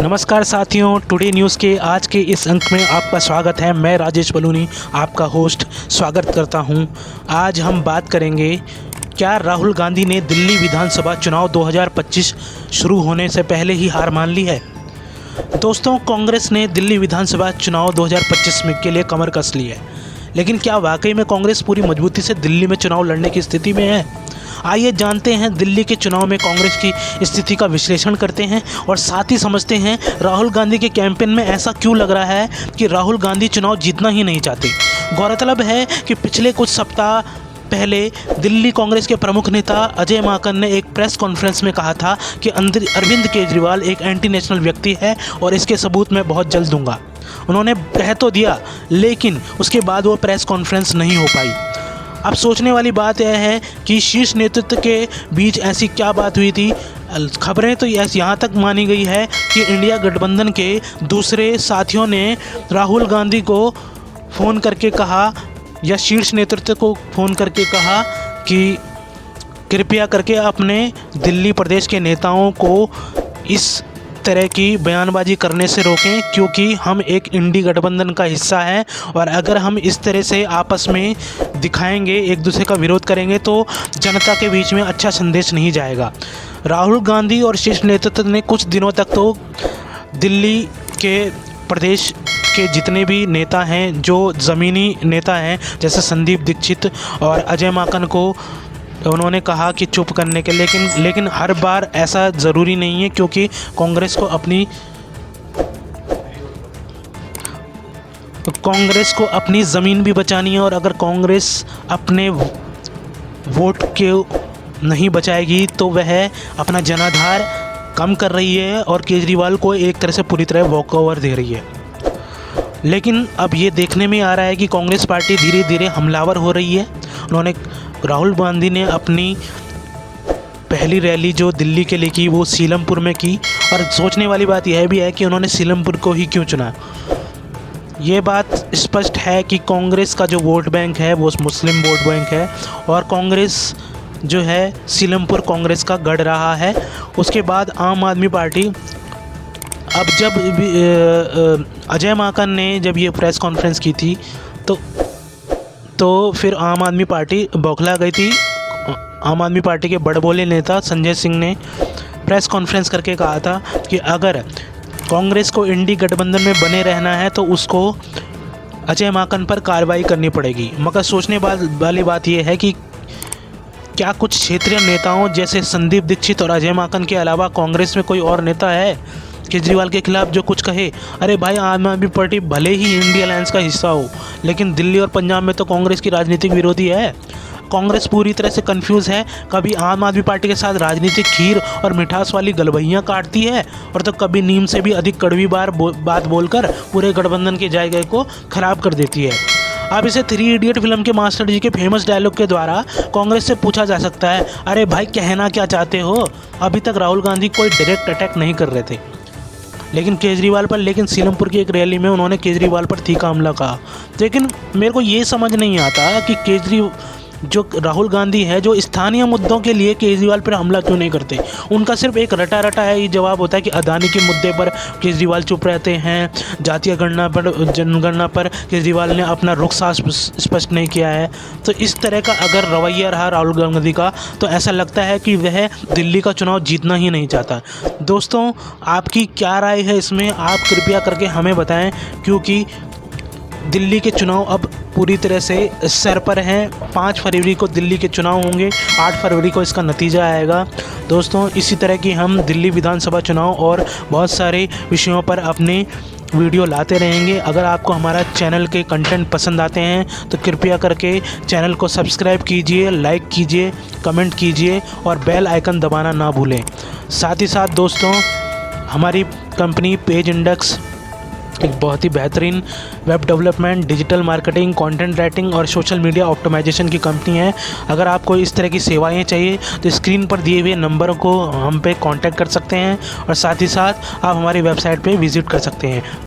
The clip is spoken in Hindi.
नमस्कार साथियों, टुडे न्यूज़ के आज के इस अंक में आपका स्वागत है। मैं राजेश बलूनी आपका होस्ट स्वागत करता हूं। आज हम बात करेंगे, क्या राहुल गांधी ने दिल्ली विधानसभा चुनाव 2025 शुरू होने से पहले ही हार मान ली है। दोस्तों, कांग्रेस ने दिल्ली विधानसभा चुनाव 2025 में के लिए कमर कस ली है, लेकिन क्या वाकई में कांग्रेस पूरी मजबूती से दिल्ली में चुनाव लड़ने की स्थिति में है? आइए जानते हैं दिल्ली के चुनाव में कांग्रेस की स्थिति का विश्लेषण करते हैं और साथ ही समझते हैं राहुल गांधी के कैंपेन में ऐसा क्यों लग रहा है कि राहुल गांधी चुनाव जीतना ही नहीं चाहते। गौरतलब है कि पिछले कुछ सप्ताह पहले दिल्ली कांग्रेस के प्रमुख नेता अजय माकन ने एक प्रेस कॉन्फ्रेंस में कहा था कि अरविंद केजरीवाल एक एंटी नेशनल व्यक्ति है और इसके सबूत मैं बहुत जल्द दूंगा। उन्होंने कह तो दिया, लेकिन उसके बाद वो प्रेस कॉन्फ्रेंस नहीं हो पाई। अब सोचने वाली बात यह है कि शीर्ष नेतृत्व के बीच ऐसी क्या बात हुई थी। खबरें तो यहाँ तक मानी गई है कि इंडिया गठबंधन के दूसरे साथियों ने राहुल गांधी को फ़ोन करके कहा, या शीर्ष नेतृत्व को फ़ोन करके कहा कि कृपया करके अपने दिल्ली प्रदेश के नेताओं को इस तरह की बयानबाजी करने से रोकें, क्योंकि हम एक इंडी गठबंधन का हिस्सा है और अगर हम इस तरह से आपस में दिखाएंगे, एक दूसरे का विरोध करेंगे, तो जनता के बीच में अच्छा संदेश नहीं जाएगा। राहुल गांधी और शीर्ष नेतृत्व ने कुछ दिनों तक तो दिल्ली के प्रदेश के जितने भी नेता हैं, जो ज़मीनी नेता हैं, जैसे संदीप दीक्षित और अजय माकन को उन्होंने कहा कि चुप करने के, लेकिन हर बार ऐसा ज़रूरी नहीं है, क्योंकि कांग्रेस को अपनी ज़मीन भी बचानी है और अगर कांग्रेस अपने वोट के नहीं बचाएगी तो वह अपना जनाधार कम कर रही है और केजरीवाल को एक तरह से पूरी तरह वॉकओवर दे रही है। लेकिन अब ये देखने में आ रहा है कि कांग्रेस पार्टी धीरे धीरे हमलावर हो रही है। राहुल गांधी ने अपनी पहली रैली जो दिल्ली के लिए की वो सीलमपुर में की, और सोचने वाली बात यह भी है कि उन्होंने सीलमपुर को ही क्यों चुना। ये बात स्पष्ट है कि कांग्रेस का जो वोट बैंक है वो मुस्लिम वोट बैंक है और कांग्रेस जो है सीलमपुर कांग्रेस का गढ़ रहा है। उसके बाद आम आदमी पार्टी, अब जब अजय माकन ने जब ये प्रेस कॉन्फ्रेंस की थी तो फिर आम आदमी पार्टी बौखला गई थी। आम आदमी पार्टी के बड़बोले नेता संजय सिंह ने प्रेस कॉन्फ्रेंस करके कहा था कि अगर कांग्रेस को इंडी गठबंधन में बने रहना है तो उसको अजय माकन पर कार्रवाई करनी पड़ेगी। मगर सोचने वाली बात यह है कि क्या कुछ क्षेत्रीय नेताओं जैसे संदीप दीक्षित और अजय माकन के अलावा कांग्रेस में कोई और नेता है केजरीवाल के खिलाफ जो कुछ कहे? अरे भाई, आम आदमी पार्टी भले ही इंडिया अलायंस का हिस्सा हो, लेकिन दिल्ली और पंजाब में तो कांग्रेस की राजनीतिक विरोधी है। कांग्रेस पूरी तरह से कंफ्यूज है, कभी आम आदमी पार्टी के साथ राजनीतिक खीर और मिठास वाली गलबहियाँ काटती है और तो कभी नीम से भी अधिक कड़वी बात बोलकर पूरे गठबंधन के जायके को खराब कर देती है। अब इसे 3 इडियट फिल्म के मास्टर जी के फेमस डायलॉग के द्वारा कांग्रेस से पूछा जा सकता है, अरे भाई, कहना क्या चाहते हो? अभी तक राहुल गांधी कोई डायरेक्ट अटैक नहीं कर रहे थे, लेकिन सीलमपुर की एक रैली में उन्होंने केजरीवाल पर तीखा हमला कहा। लेकिन मेरे को ये समझ नहीं आता कि जो राहुल गांधी है, जो स्थानीय मुद्दों के लिए केजरीवाल पर हमला क्यों नहीं करते। उनका सिर्फ एक रटा है ये जवाब होता है कि अदानी के मुद्दे पर केजरीवाल चुप रहते हैं, जातीय जनगणना पर केजरीवाल ने अपना रुख स्पष्ट नहीं किया है। तो इस तरह का अगर रवैया रहा राहुल गांधी का, तो ऐसा लगता है कि वह दिल्ली का चुनाव जीतना ही नहीं चाहता। दोस्तों, आपकी क्या राय है इसमें? आप कृपया करके हमें बताएं, क्योंकि दिल्ली के चुनाव अब पूरी तरह से सर पर हैं। 5 फरवरी को दिल्ली के चुनाव होंगे, 8 फरवरी को इसका नतीजा आएगा। दोस्तों, इसी तरह की हम दिल्ली विधानसभा चुनाव और बहुत सारे विषयों पर अपने वीडियो लाते रहेंगे। अगर आपको हमारा चैनल के कंटेंट पसंद आते हैं तो कृपया करके चैनल को सब्सक्राइब कीजिए, लाइक कीजिए, कमेंट कीजिए और बेल आइकन दबाना ना भूलें। साथ ही साथ दोस्तों, हमारी कंपनी पेज इंडेक्स एक बहुत ही बेहतरीन web development, digital marketing, content writing और सोशल मीडिया ऑप्टिमाइजेशन की कंपनी है। अगर आपको इस तरह की सेवाएं चाहिए तो स्क्रीन पर दिए हुए नंबरों को हम पे कांटेक्ट कर सकते हैं और साथ ही साथ आप हमारी वेबसाइट पे विजिट कर सकते हैं।